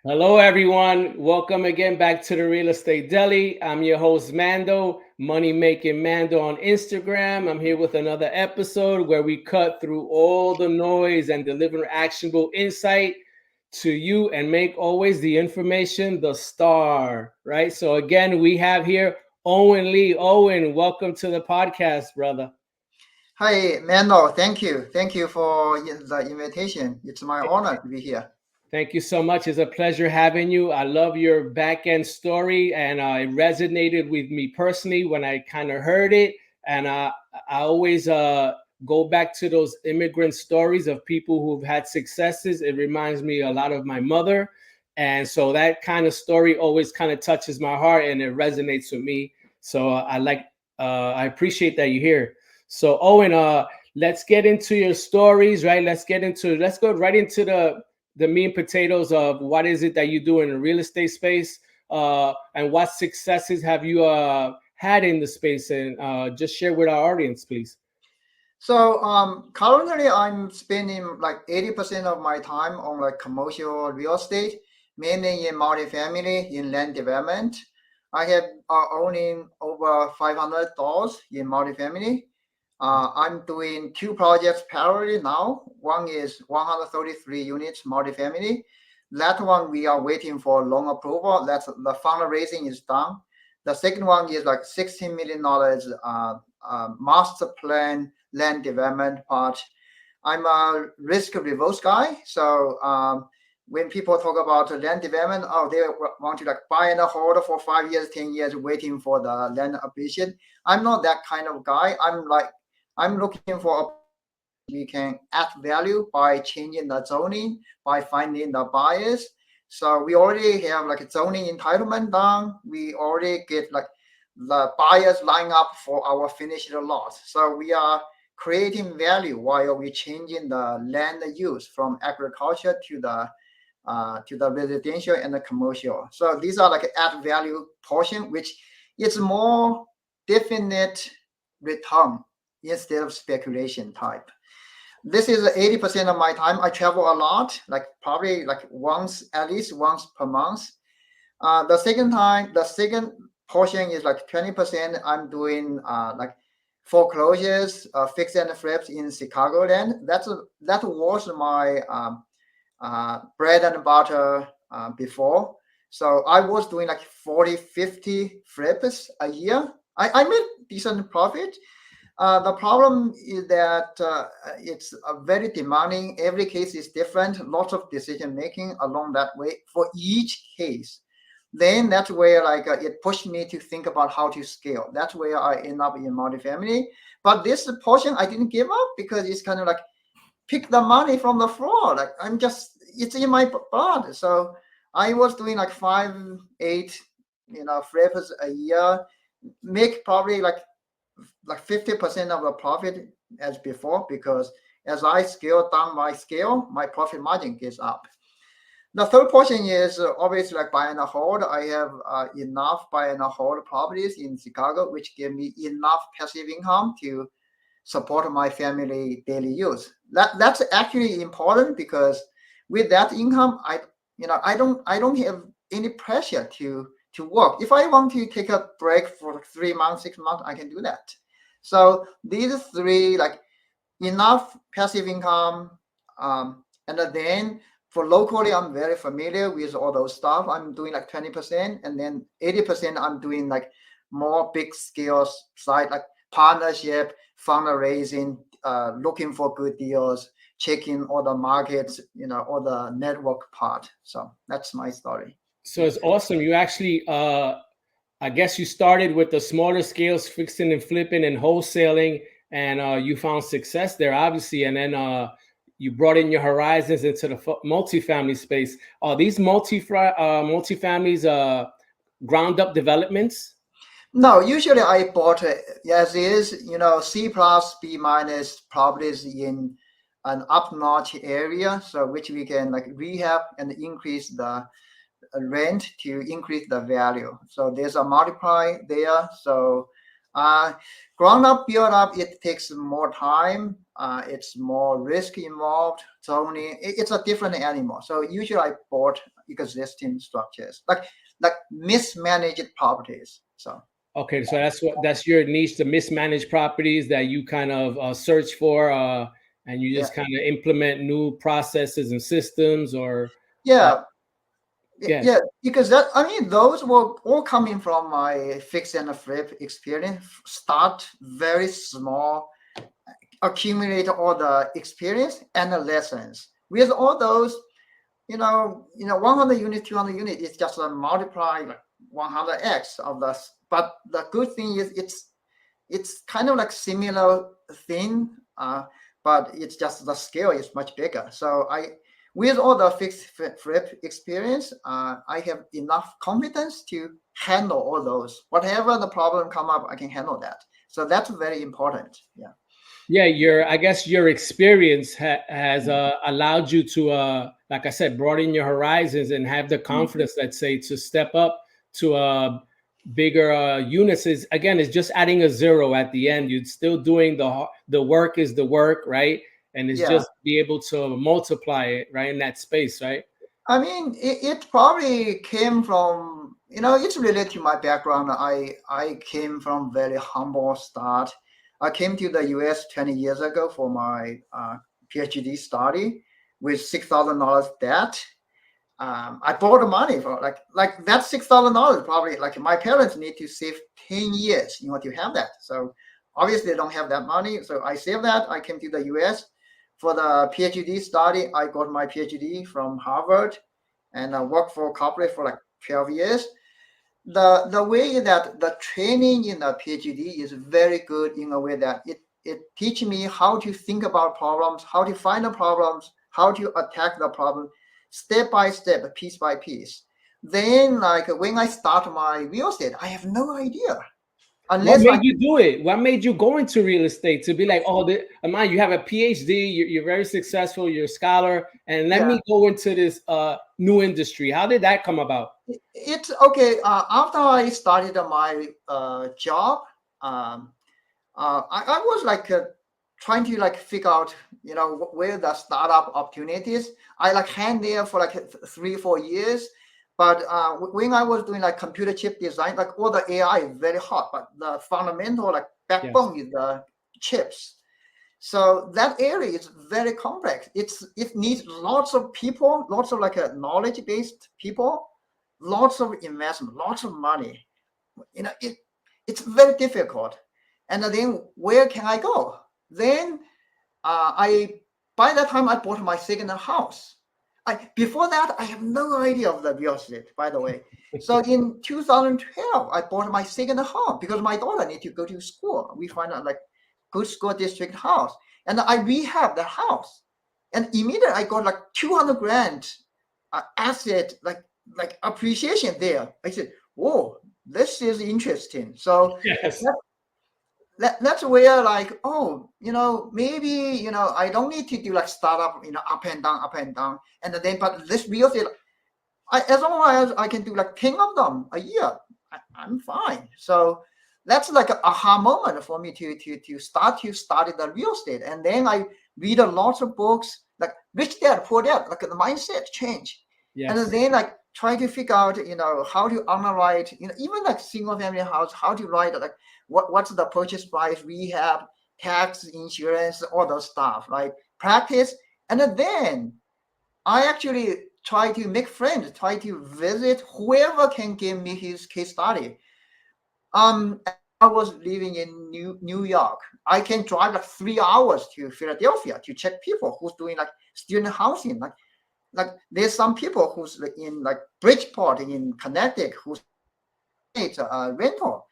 Hello, everyone. Welcome again back to the Real Estate Deli. I'm your host, Mando, Money Making Mando on Instagram. I'm here with another episode where we cut through all the noise and deliver actionable insight to you and make always the information the star, right? So, again, we have here Owen Li. Owen, welcome to the podcast, brother. Hi, Mano. Thank you. Thank you for the invitation. It's my honor to be here. Thank you so much. It's a pleasure having you. I love your back end story, and it resonated with me personally when I kind of heard it. And I always go back to those immigrant stories of people who've had successes. It reminds me a lot of my mother. And so that kind of story always kind of touches my heart and it resonates with me. So I appreciate that you're here. So, Owen, let's get into your stories, right? Let's go right into the meat and potatoes of what is it that you do in the real estate space, and what successes have you had in the space, and just share with our audience, please. So currently I'm spending like 80% of my time on like commercial real estate, mainly in multifamily, in land development. I have owning over $500 in multifamily. I'm doing two projects parallelly now. One is 133 units multifamily. That one we are waiting for loan approval. That's the fundraising is done. The second one is like $16 million master plan land development part. I'm a risk reverse guy. So when people talk about land development, oh, they want to like buy and hold for 5 years, 10 years, waiting for the land appreciation. I'm not that kind of guy. I'm looking for opportunities which we can add value by changing the zoning, by finding the buyers. So we already have like a zoning entitlement done. We already get like the buyers line up for our finished lots. So we are creating value while we changing the land use from agriculture to the residential and the commercial. So these are like add value portion, which is more definite return instead of speculation type. This is 80% of my time. I travel a lot, like probably like once, at least once per month. The second portion is like 20%. I'm doing like foreclosures, fix and flips in Chicagoland. That was my bread and butter before. So I was doing like 40, 50 flips a year. I made decent profit. The problem is that it's very demanding. Every case is different. Lots of decision making along that way for each case. Then that's where like it pushed me to think about how to scale. That's where I end up in multifamily. But this portion I didn't give up because it's kind of like pick the money from the floor. Like it's in my blood. So I was doing like 5, 8, flips a year, make probably like 50% of the profit as before, because as I scale down my scale, my profit margin gets up. The third portion is obviously like buy and hold. I have enough buy and hold properties in Chicago, which give me enough passive income to support my family daily use. That's actually important because with that income, I don't have any pressure to work. If I want to take a break for 3 months, 6 months, I can do that. So these three, like enough passive income, and then for locally, I'm very familiar with all those stuff. I'm doing like 20%, and then 80% I'm doing like more big scale side, like partnership, fundraising, looking for good deals, checking all the markets, all the network part. So that's my story. So it's awesome. You actually, I guess you started with the smaller scales, fixing and flipping and wholesaling, and you found success there, obviously. And then you brought in your horizons into the multifamily space. Are these multifamilies ground up developments? No, usually I bought as is, C plus B minus properties in an up notch area, so which we can like rehab and increase the rent to increase the value. So there's a multiply there. So Ground up, build up, it takes more time. It's more risk involved. It's a different animal. So usually I bought existing structures, like mismanaged properties. So Okay, so that's your niche, the mismanaged properties that you kind of search for, and you yeah, just kind of implement new processes and systems, or uh, yeah, yeah. yeah. Because that, I mean, those were all coming from my fix and flip experience. Start very small, accumulate all the experience and the lessons. With all those, 100 units, 200 units is just a multiply like 100x of the. But the good thing is it's kind of like similar thing, but it's just the scale is much bigger. So with all the fixed flip experience, I have enough confidence to handle all those. Whatever the problem come up, I can handle that. So that's very important. Yeah. Yeah, I guess your experience has allowed you to, like I said, broaden your horizons and have the confidence, let's say, to step up to bigger units. It's just adding a zero at the end. You're still doing the work is the work, right? And it's Yeah. just be able to multiply it, right, in that space, right? I mean, it probably came from, it's related to my background. I came from very humble start. I came to the US 20 years ago for my PhD study with $6,000 debt. I borrowed money for like that $6,000 probably like my parents need to save 10 years to have that. So obviously they don't have that money. So I saved that. I came to the US for the PhD study. I got my PhD from Harvard and I worked for corporate for like 12 years. The way that the training in the PhD is very good in a way that it teaches me how to think about problems, how to find the problems, how to attack the problem step by step, piece by piece. Then like when I start my real estate, I have no idea What unless made you do it? What made you go into real estate to be like, oh, Aman, you have a PhD, you're very successful, you're a scholar, and let yeah. me go into this new industry. How did that come about? It's okay. After I started my job, I was like trying to like figure out where the startup opportunities. I like hang there for like 3-4 years, but when I was doing like computer chip design, like all the AI is very hot, but the fundamental like backbone is the chips. So that area is very complex. It needs lots of people, lots of like knowledge based people, lots of investment, lots of money. It's very difficult. And then where can I go? Then I by that time I bought my second house. Before that I have no idea of the real estate, by the way. So in 2012 I bought my second home because my daughter need to go to school. We find out like good school district house, and I rehab the house, and immediately I got like 200 grand asset like appreciation there. I said, whoa, this is interesting. So Yes. that's where like, oh, maybe I don't need to do like startup, up and down, and then but this real estate, as long as I can do like 10 of them a year, I'm fine. So that's like an aha moment for me to start the real estate. And then I read a lot of books like Rich Dad Poor Dad, like the mindset change. And Yes. then like try to figure out how to underwrite, even like single family house, how to write like what's the purchase price, rehab, tax, insurance, all those stuff, like practice. And then I actually try to make friends, try to visit whoever can give me his case study. I was living in New York. I can drive like 3 hours to Philadelphia to check people who's doing like student housing. Like there's some people who's like in like Bridgeport in Connecticut who's rental.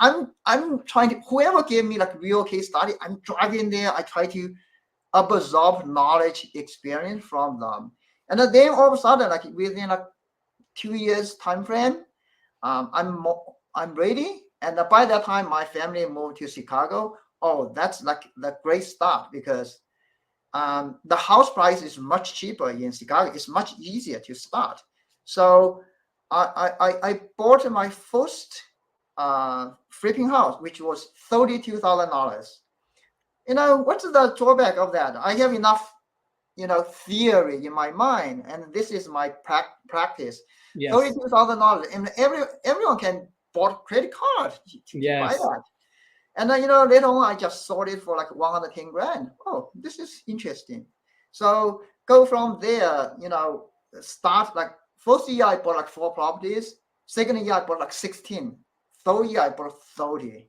I'm trying to whoever gave me like real case study. I'm driving there. I try to absorb knowledge, experience from them, and then all of a sudden, like within like 2 years time frame, I'm ready. And by that time, my family moved to Chicago. Oh, that's like the great start because the house price is much cheaper in Chicago. It's much easier to start. So I bought my first flipping house, which was $32,000. What's the drawback of that? I have enough, theory in my mind, and this is my practice. Yes. $32,000, and everyone can bought credit card to buy Yes. that. And then, later on, I just sold it for like 110 grand. Oh, this is interesting. So go from there, start like first year I bought like 4 properties. Second year I bought like 16. Third year I bought 30.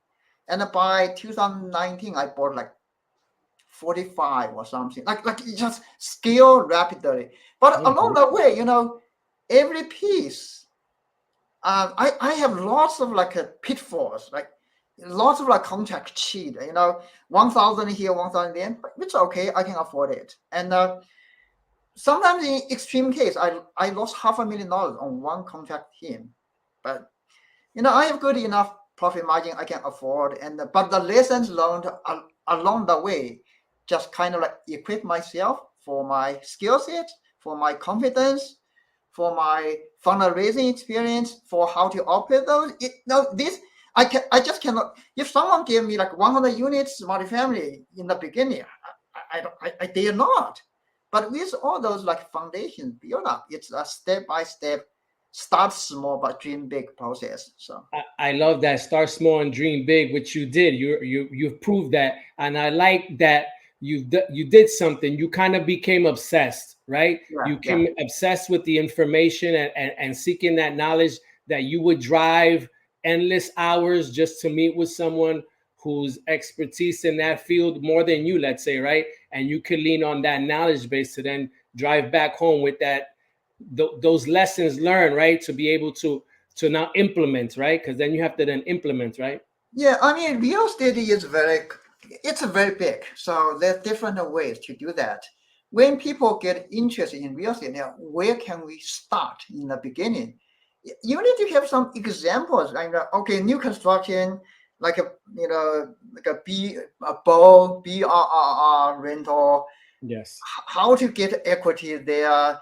And by 2019, I bought like 45 or something. Like it just scale rapidly. But along the way, every piece, I have lots of like pitfalls, like lots of like contract cheat, 1,000 here, 1,000 there, but it's okay, I can afford it. And sometimes in extreme case, I lost $500,000 on one contract team, but I have good enough profit margin I can afford. And but the lessons learned along the way just kind of like equip myself for my skill set, for my confidence, for my fundraising experience, for how to operate those. I just cannot. If someone gave me like 100 units multifamily in the beginning, I dare not. But with all those like foundations built up, it's a step by step, start small but dream big process. So I love that, start small and dream big, which you did. You've proved that, and I like that you did something. You kind of became obsessed, right? Yeah, you became obsessed with the information and seeking that knowledge, that you would drive endless hours just to meet with someone whose expertise in that field more than you, let's say, right? And you could lean on that knowledge base to then drive back home with that those lessons learned, right? To be able to now implement, right? Because then you have to then implement, right? Yeah, I mean, real estate is very big. So there's different ways to do that. When people get interested in real estate, now where can we start in the beginning? You need to have some examples. Like, okay, new construction, like a BRRR rental. Yes. How to get equity there?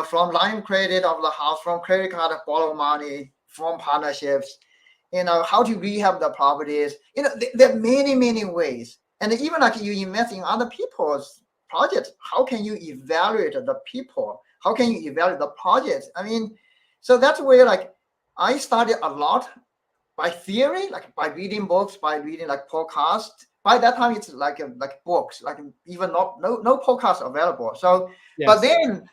From line credit of the house, from credit card, borrow money, from partnerships. How to rehab the properties. There are many ways. And even like you invest in other people's projects, how can you evaluate the people? How can you evaluate the projects? I mean, so that's where like I studied a lot by theory, like by reading books, by reading like podcasts. By that time, it's like books, like even no podcasts available. So, Yes. But then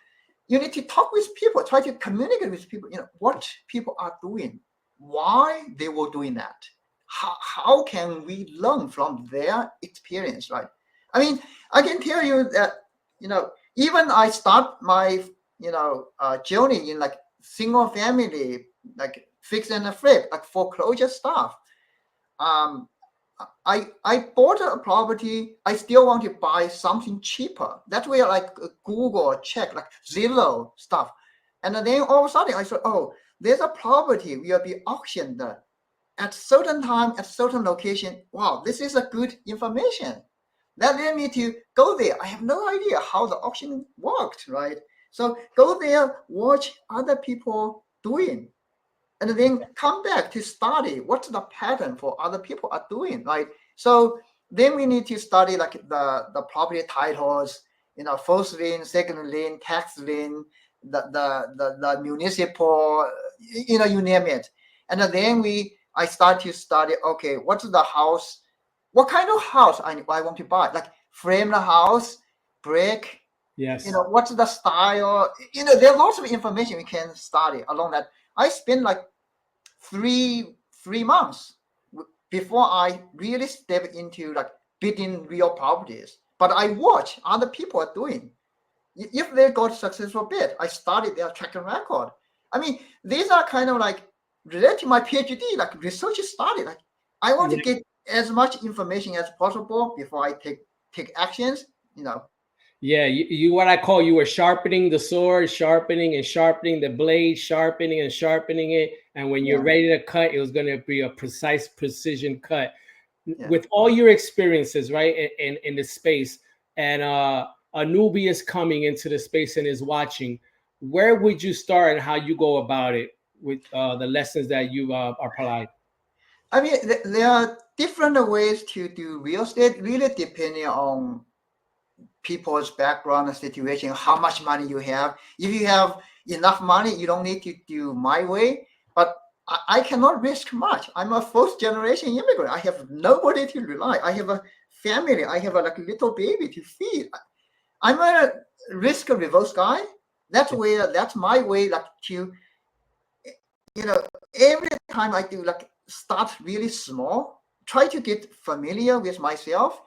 you need to talk with people, try to communicate with people. What people are doing, why they were doing that. How can we learn from their experience, right? I mean, I can tell you that even I start my journey in like single family, like fix and flip, like foreclosure stuff. I bought a property. I still want to buy something cheaper. That's where like Google check, like Zillow stuff. And then all of a sudden I thought, oh, there's a property will be auctioned at certain time, at certain location. Wow, this is a good information. That led me to go there. I have no idea how the auction worked, right? So go there, watch other people doing, and then come back to study what's the pattern for other people are doing, right? So then we need to study like the property titles, first lien, second lien, tax lien, the municipal, you name it. And then I start to study, okay, what's the house, what kind of house I want to buy, like frame the house, brick, Yes. what's the style, there are lots of information we can study along that. I spent like three months before I really step into like bidding real properties. But I watch other people are doing. If they got successful bid, I studied their track record. I mean, these are kind of like related to my PhD, like research study. Like I want to get as much information as possible before I take actions. Yeah, you what I call, you were sharpening the sword, sharpening the blade, sharpening it. And when you're ready to cut, it was going to be a precise precision cut. Yeah. With all your experiences, right, in the space, and a newbie is coming into the space and is watching, where would you start and how you go about it with the lessons that you applied? I mean, there are different ways to do real estate, really depending on people's background and situation, how much money you have. If you have enough money, you don't need to do my way. But I cannot risk much. I'm a first generation immigrant. I have nobody to rely. I have a family. I have a like little baby to feed. I'm a risk reverse guy. That's my way, like to, every time I do like start really small, try to get familiar with myself.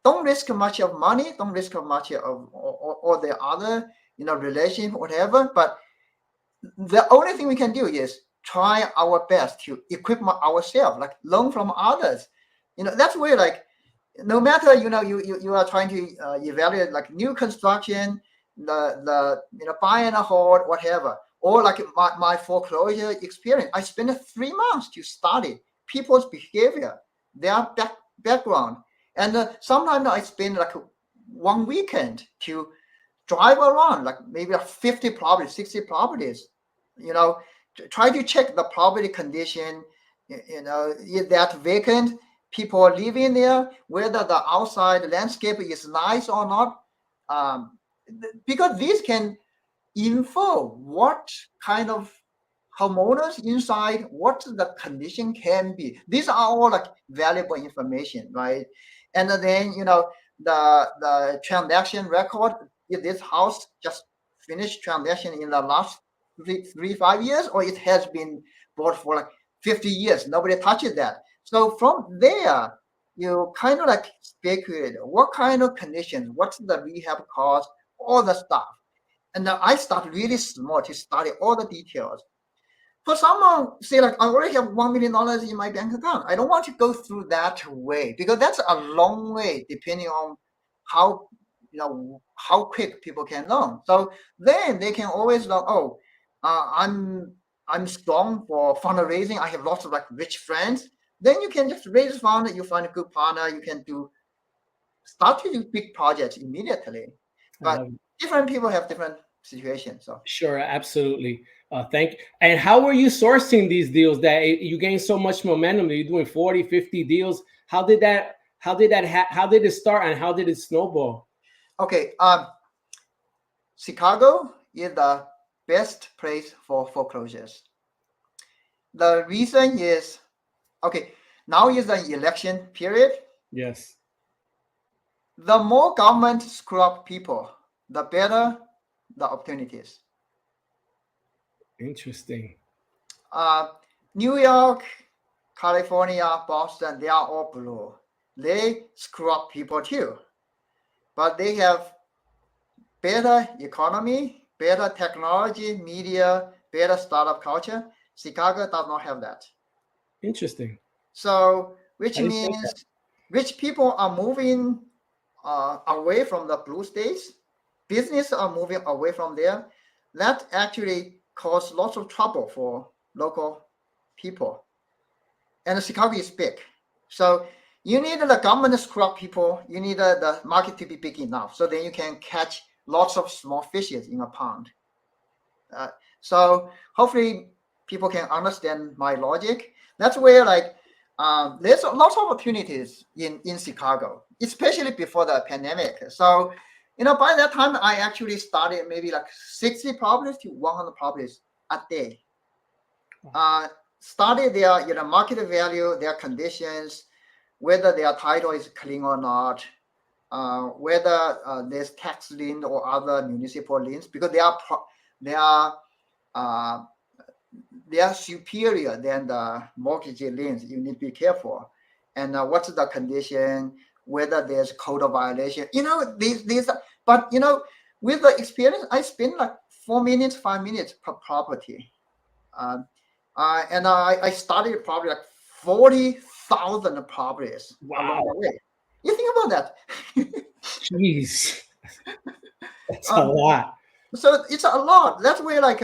Don't risk much of money, don't risk much of or the other, relation, whatever. But the only thing we can do is try our best to equip ourselves, like learn from others. That's where, like, no matter, you are trying to evaluate like new construction, the buy and hold, whatever, or like my foreclosure experience. I spent 3 months to study people's behavior, their background, and sometimes I spend like one weekend to drive around like maybe 50 properties, 60 properties, try to check the property condition, if that vacant, people are living there, whether the outside landscape is nice or not, because these can infer what kind of homeowners inside, what the condition can be. These are all like valuable information, right? And then the transaction record. If this house just finished transaction in the last 5 years, or it has been bought for like 50 years, nobody touches that. So from there, you kind of like speculate what kind of conditions, what's the rehab cost, all the stuff. And then I start really small to study all the details. For someone say like I already have $1 million in my bank account, I don't want to go through that way, because that's a long way depending on how how quick people can learn. So then they can always learn, oh, I'm strong for fundraising, I have lots of like rich friends. Then you can just raise fund, you find a good partner, you can start to do big projects immediately. But different people have different situations. So sure, absolutely. Thank you. And how were you sourcing these deals that you gained so much momentum? You're doing 40, 50 deals. How did it start, and how did it snowball? Okay, Chicago is the best place for foreclosures. The reason is, okay, now is the election period. Yes. The more government screw up people, the better the opportunities. Interesting. New York, California, Boston, they are all blue. They screw up people too, but they have better economy, better technology, media, better startup culture. Chicago does not have that. Interesting. So, which means rich people are moving away from the blue states. Businesses are moving away from there. That actually caused lots of trouble for local people. And Chicago is big. So you need the government to screw up people. You need the market to be big enough, so then you can catch lots of small fishes in a pond. So hopefully people can understand my logic. That's where like there's lots of opportunities in Chicago, especially before the pandemic. So by that time I actually started maybe like 60 properties to 100 properties a day. Study their market value, their conditions, whether their title is clean or not, whether there's tax lien or other municipal liens, because they are superior than the mortgage liens. You need to be careful. And what's the condition, whether there's code of violation, these but with the experience, I spend like 4 minutes, 5 minutes per property. And I studied probably like 40,000 properties along the way. You think about that. Jeez. That's a lot. So it's a lot. That's where like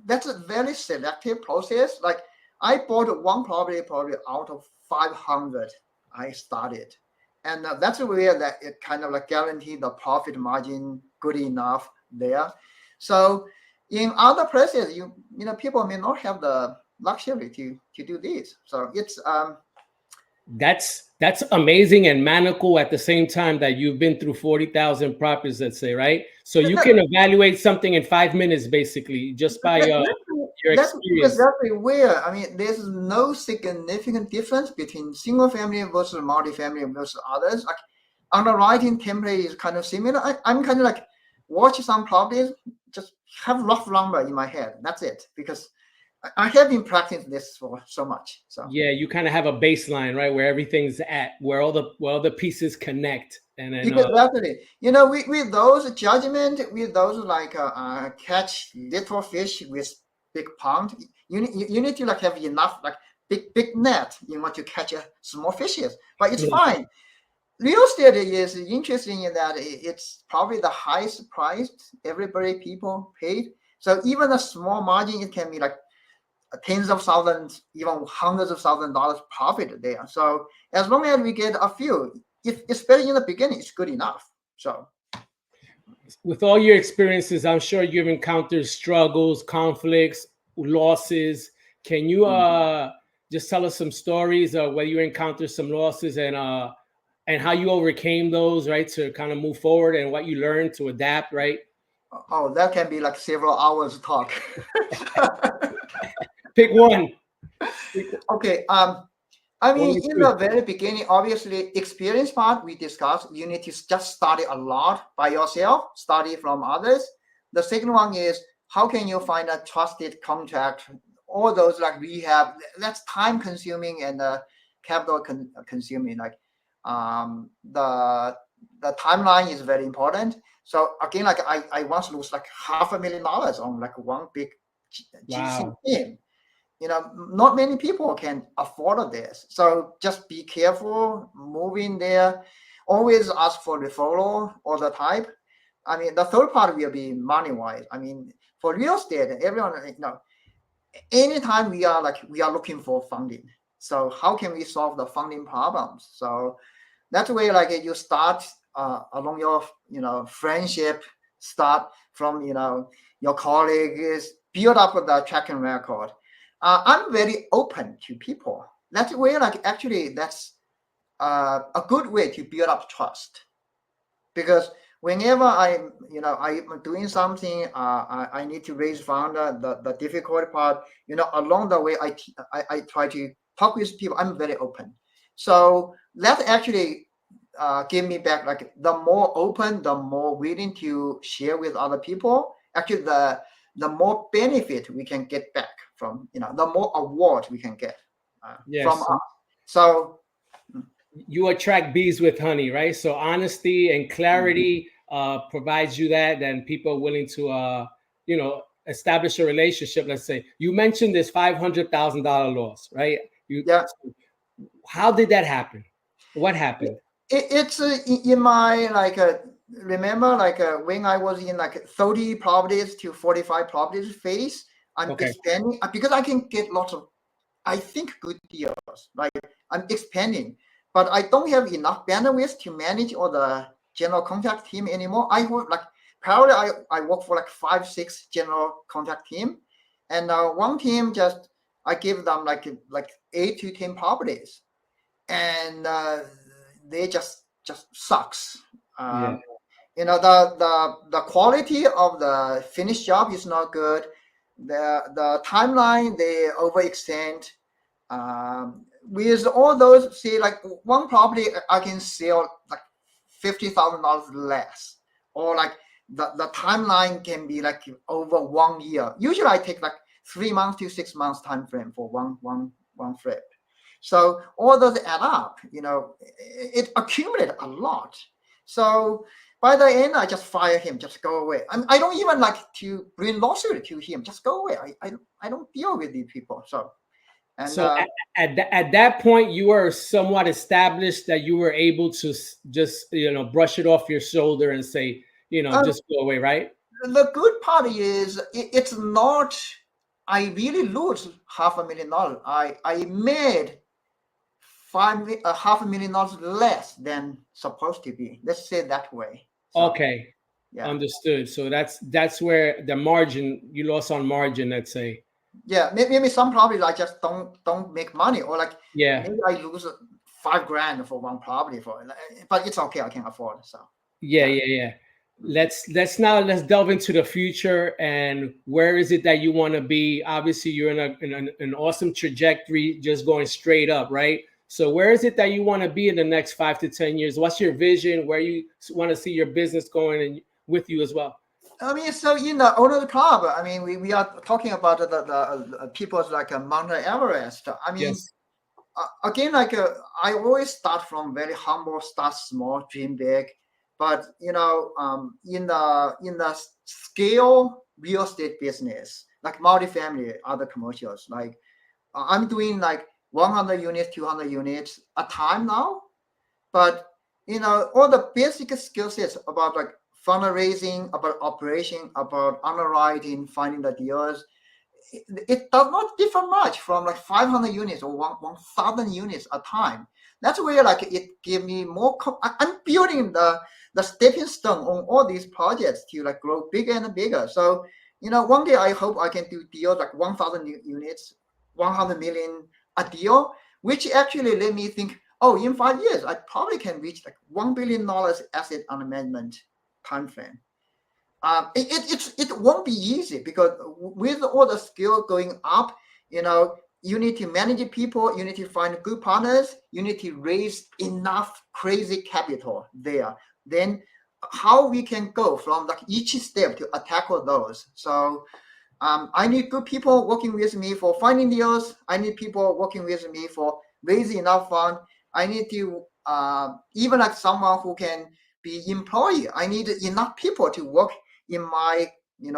that's a very selective process. Like I bought one property probably out of 500 I started. And that's where that it kind of like guaranteed the profit margin good enough there. So in other places, people may not have the luxury to do this. So it's That's amazing and maniacal at the same time that you've been through 40,000 properties, let's say, right? So you can evaluate something in 5 minutes, basically, just by your that's experience. exactly where, I mean, there's no significant difference between single family versus multifamily versus others. Like underwriting template is kind of similar. I'm kind of like watch some properties, just have rough number in my head. That's it, because I have been practicing this for so much. So Yeah, you kind of have a baseline, right, where everything's at, where all the pieces connect, and then exactly, you know, with those judgment, with those like catch little fish with big pond, you need to like have enough like big net in order to catch small fishes. But it's fine. Real estate is interesting in that it's probably the highest price everybody people paid. So even a small margin, it can be like tens of thousands, even hundreds of $1,000s profit there. So as long as we get a few, if especially in the beginning, it's good enough. So with all your experiences, I'm sure you've encountered struggles, conflicts, losses. Can you just tell us some stories where you encountered some losses and how you overcame those, right, to kind of move forward, and what you learned to adapt, right? oh, that can be like several hours talk. Pick one. Okay. I mean, in the very beginning, obviously, experience part we discussed, you need to just study a lot by yourself, study from others. The second one is how can you find a trusted contract? All those like rehab, that's time consuming and capital consuming. Like the timeline is very important. So again, like I once lose like $500,000 on like one big GC team. You know, not many people can afford this. So just be careful moving there. Always ask for referral all the time. I mean, the third part will be money-wise. I mean, for real estate, everyone, you know, anytime we are looking for funding. So how can we solve the funding problems? So that's where like you start along your, you know, friendship, start from, you know, your colleagues, build up the track and record. I'm very open to people. That's where like actually that's a good way to build up trust, because whenever I'm doing something, I need to raise fund. The difficult part, you know, along the way, I try to talk with people. I'm very open, so that actually give me back like the more open, the more willing to share with other people. Actually, the more benefit we can get back from, you know, the more award we can get from us. So you attract bees with honey, right? So honesty and clarity provides you that, then people are willing to you know, establish a relationship. Let's say you mentioned this $500,000 loss, right? Yeah. How did that happen? What happened? It's in my like remember like when I was in like 30 properties to 45 properties phase, I'm expanding because I can get lots of, I think, good deals. Like I'm expanding, but I don't have enough bandwidth to manage all the general contract team anymore. I work like parallel. I work for like 5-6 general contract team, and one team just I give them like 8 to 10 properties, and they just sucks. You know, the quality of the finished job is not good. The timeline they overextend. With all those, see, like one property I can sell like $50,000 less, or like the timeline can be like over 1 year. Usually I take like 3 months to 6 months time frame for one flip. So all those add up, you know, it accumulated a lot. So by the end, I just fire him, just go away. I don't even like to bring lawsuit to him, just go away. I don't deal with these people. So, and so at that point, you were somewhat established that you were able to just, you know, brush it off your shoulder and say, you know, just go away, right? The good part is it's not, I really lose $500,000. I made $500,000 less than supposed to be. Let's say that way. So, okay. Yeah. Understood. So that's where the margin, you lost on margin, let's say. Yeah, maybe some properties I just don't make money, or like Yeah. maybe I lose $5,000 for one property but it's okay, I can afford. So Yeah, yeah. yeah, yeah. Let's delve into the future, and where is it that you want to be? Obviously, you're in an awesome trajectory, just going straight up, right? So, where is it that you want to be in the next 5 to 10 years? What's your vision? Where you want to see your business going, and with you as well? I mean, so in the owner club, I mean, we are talking about the people's like Mount Everest. I mean, Yes. again, like I always start from very humble, start small, dream big. But in the scale real estate business, like multifamily, other commercials, like I'm doing like 100 units, 200 units a time now. But all the basic skill sets about like fundraising, about operation, about underwriting, finding the deals, it does not differ much from like 500 units or 1,000 units a time. That's where like it gave me more. I'm building the stepping stone on all these projects to like grow bigger and bigger. So one day I hope I can do deals like 1,000 units, 100 million a deal, which actually let me think. Oh, in 5 years, I probably can reach like $1 billion asset under management time frame. It won't be easy because with all the skill going up, you need to manage people, you need to find good partners, you need to raise enough crazy capital there. Then how we can go from like each step to tackle those. So I need good people working with me for finding deals. I need people working with me for raising enough fund. I need to even like someone who can be employee. I need enough people to work in my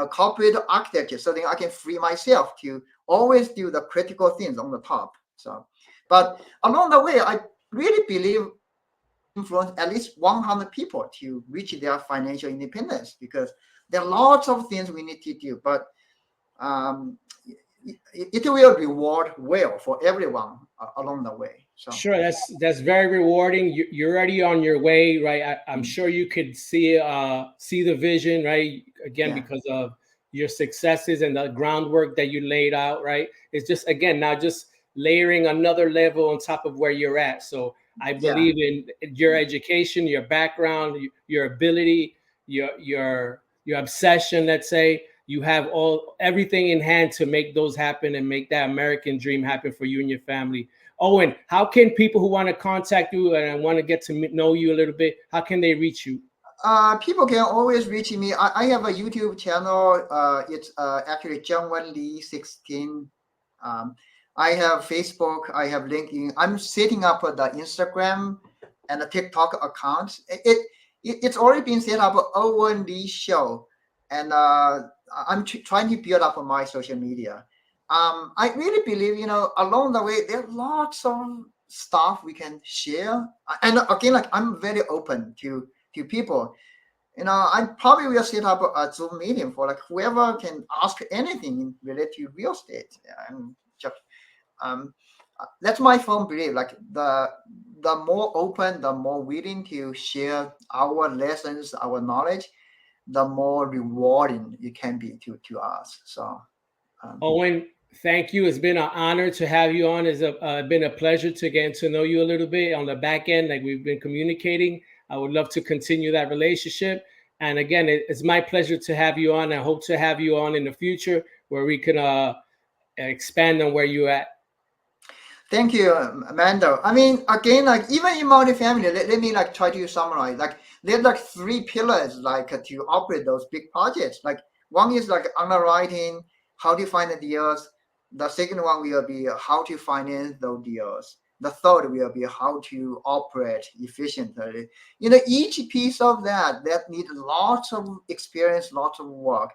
corporate architecture so that I can free myself to always do the critical things on the top. So, but along the way, I really believe influence at least 100 people to reach their financial independence because there are lots of things we need to do, but um, it will reward well for everyone along the way. So Sure, that's very rewarding. You're already on your way, right? I'm sure you could see the vision, right? Again, yeah, because of your successes and the groundwork that you laid out, right? It's just again now just layering another level on top of where you're at. So I yeah, believe in your education, your background, your ability, your obsession. Let's say you have everything in hand to make those happen and make that American dream happen for you and your family. Owen, how can people who want to contact you and want to get to know you a little bit, how can they reach you? people can always reach me. I have a YouTube channel. It's actually Owen Li 16. Um, I have Facebook. I have LinkedIn. I'm setting up the Instagram and the TikTok accounts. It's already been set up. Owen Li Show, and I'm trying to build up my social media. I really believe along the way there are lots of stuff we can share. And again, like I'm very open to people. I probably will set up a Zoom meeting for like whoever can ask anything related to real estate. And just that's my firm belief. Like the more open, the more willing to share our lessons, our knowledge, the more rewarding it can be to us. So Owen, thank you. It's been an honor to have you on. It's been a pleasure to get to know you a little bit on the back end, like we've been communicating. I would love to continue that relationship. And again, it's my pleasure to have you on. I hope to have you on in the future where we can expand on where you're at. thank you, Amanda. I mean, again, like even in multifamily, let me like try to summarize. Like there's like three pillars like to operate those big projects. Like one is like underwriting, how to find the deals. The second one will be how to finance those deals. The third will be how to operate efficiently. Each piece of that needs lots of experience, lots of work.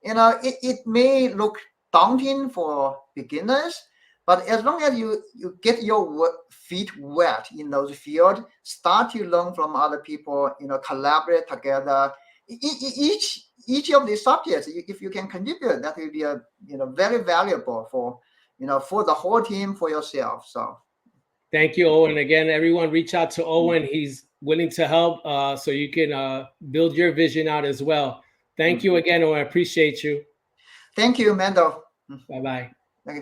It may look daunting for beginners, but as long as you get your feet wet in those fields, start to learn from other people, collaborate together. Each of these subjects, if you can contribute, that will be very valuable for the whole team, for yourself. So Thank you, Owen. Again, everyone reach out to Owen. He's willing to help so you can build your vision out as well. Thank you again, Owen. I appreciate you. thank you, Mendo. Bye-bye.